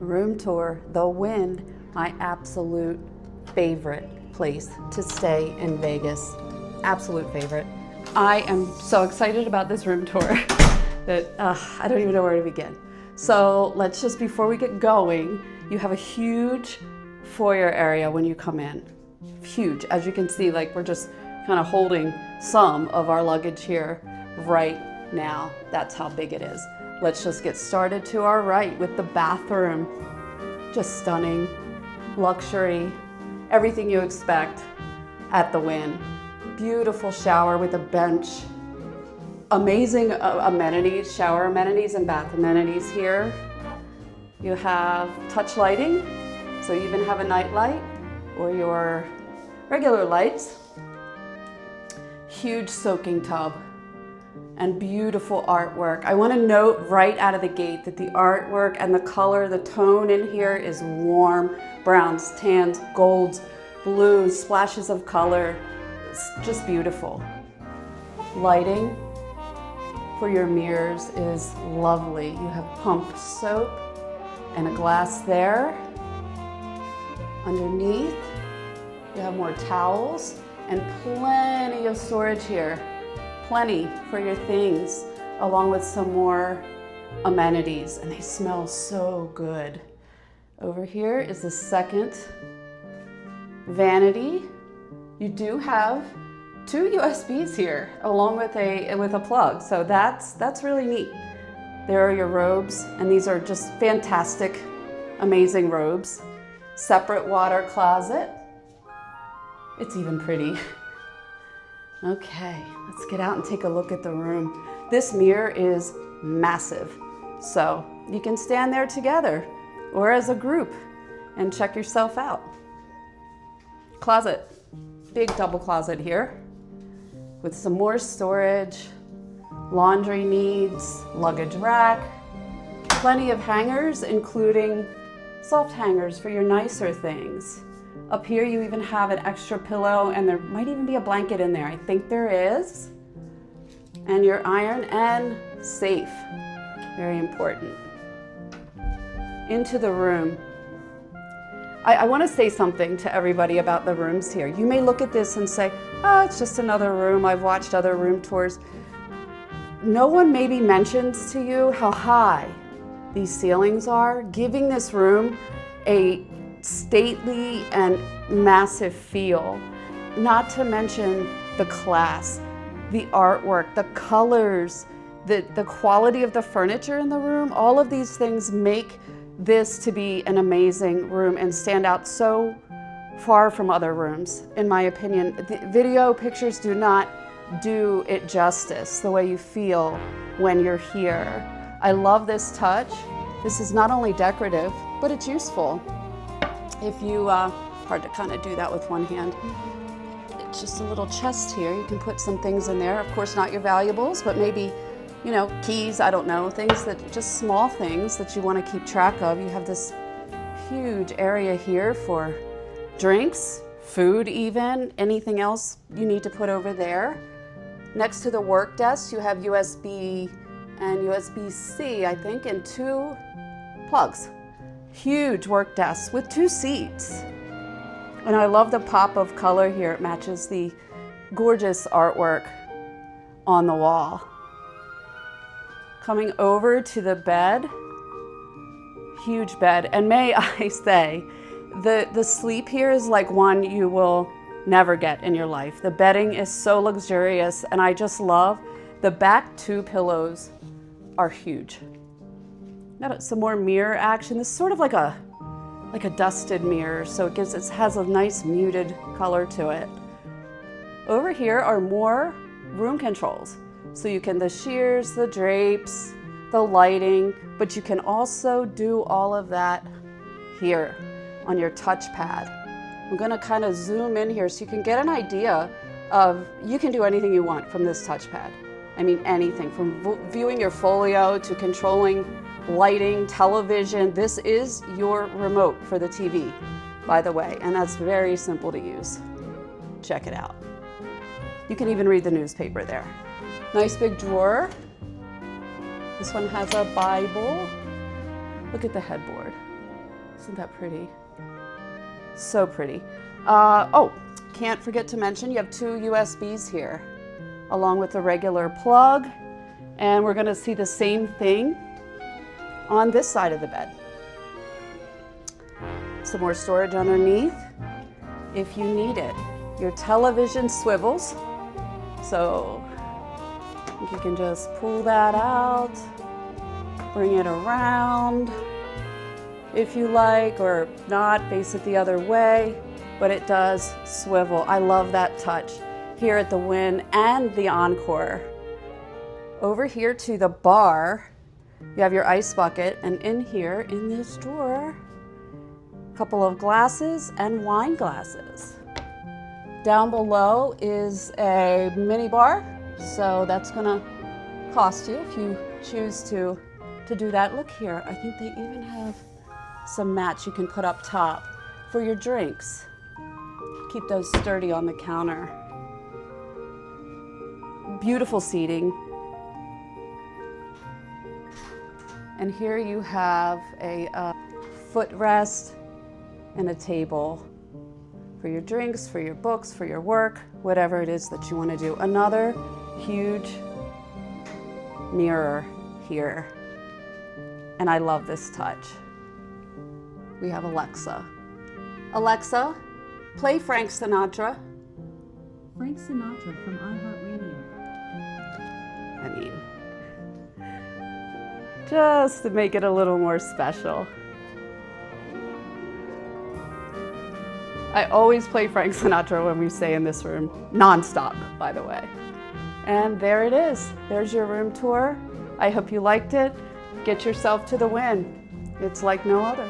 Room tour, the Wynn, my absolute favorite place to stay in Vegas. Absolute favorite. I am so excited about this room tour that I don't even know where to begin. So let's just, before we get going, you have a huge foyer area when you come in. Huge. As you can see, like we're just kind of holding some of our luggage here right now. That's how big it is. Let's just get started to our right with the bathroom. Just stunning, luxury, everything you expect at the Wynn. Beautiful shower with a bench. Amazing amenities, shower amenities and bath amenities here. You have touch lighting, so you even have a night light or your regular lights. Huge soaking tub and beautiful artwork. I want to note right out of the gate that the artwork and the color, the tone in here is warm, browns, tans, golds, blues, splashes of color. It's just beautiful. Lighting for your mirrors is lovely. You have pump soap and a glass there. Underneath, you have more towels and plenty of storage here. Plenty for your things, along with some more amenities, and they smell so good. Over here is the second vanity. You do have two USBs here, along with a plug, so that's really neat. There are your robes, and these are just fantastic, amazing robes. Separate water closet. It's even pretty. Okay, let's get out and take a look at the room. This mirror is massive, so you can stand there together or as a group and check yourself out. Closet, big double closet here with some more storage, laundry needs, luggage rack, plenty of hangers, including soft hangers for your nicer things. Up here you even have an extra pillow, and there might even be a blanket in there. I think there is. And your iron and safe, very important. Into the room. I want to say something to everybody about the rooms here. You may look at this and say, oh, it's just another room. I've watched other room tours. No one maybe mentions to you how high these ceilings are, giving this room a stately and massive feel, not to mention the class, the artwork, the colors, the quality of the furniture in the room. All of these things make this to be an amazing room and stand out so far from other rooms, in my opinion. The video pictures do not do it justice, the way you feel when you're here. I love this touch. This is not only decorative, but it's useful. If you, hard to kind of do that with one hand. It's just a little chest here. You can put some things in there. Of course, not your valuables, but maybe, you know, keys, I don't know, things that, just small things that you want to keep track of. You have this huge area here for drinks, food even, anything else you need to put over there. Next to the work desk, you have USB and USB-C, I think, and two plugs. Huge work desk with two seats. And I love the pop of color here. It matches the gorgeous artwork on the wall. Coming over to the bed, huge bed. And may I say, the sleep here is like one you will never get in your life. The bedding is so luxurious, and I just love the back two pillows are huge. Got some more mirror action. This is sort of like a dusted mirror, so it has a nice muted color to it. Over here are more room controls. So you can, the shears, the drapes, the lighting, but you can also do all of that here on your touchpad. I'm gonna kind of zoom in here so you can get an idea of, you can do anything you want from this touchpad. I mean, anything from viewing your folio to controlling lighting, television. This is your remote for the TV, by the way, and that's very simple to use. Check it out. You can even read the newspaper there. Nice big drawer. This one has a Bible. Look at the headboard. Isn't that pretty? So pretty. Oh, can't forget to mention you have 2 USBs here, along with the regular plug. And we're gonna see the same thing on this side of the bed. Some more storage underneath if you need it. Your television swivels, so you can just pull that out, bring it around if you like, or not, face it the other way, but it does swivel. I love that touch here at the Wynn and the Encore. Over here to the bar, you have your ice bucket, and in here, in this drawer, a couple of glasses and wine glasses. Down below is a mini bar, so that's gonna cost you if you choose to do that. Look here, I think they even have some mats you can put up top for your drinks. Keep those sturdy on the counter. Beautiful seating. And here you have a footrest and a table for your drinks, for your books, for your work, whatever it is that you want to do. Another huge mirror here. And I love this touch. We have Alexa. Alexa, play Frank Sinatra. Frank Sinatra from iHeartRadio. I mean, just to make it a little more special. I always play Frank Sinatra when we stay in this room, nonstop, by the way. And there it is. There's your room tour. I hope you liked it. Get yourself to the Wynn. It's like no other.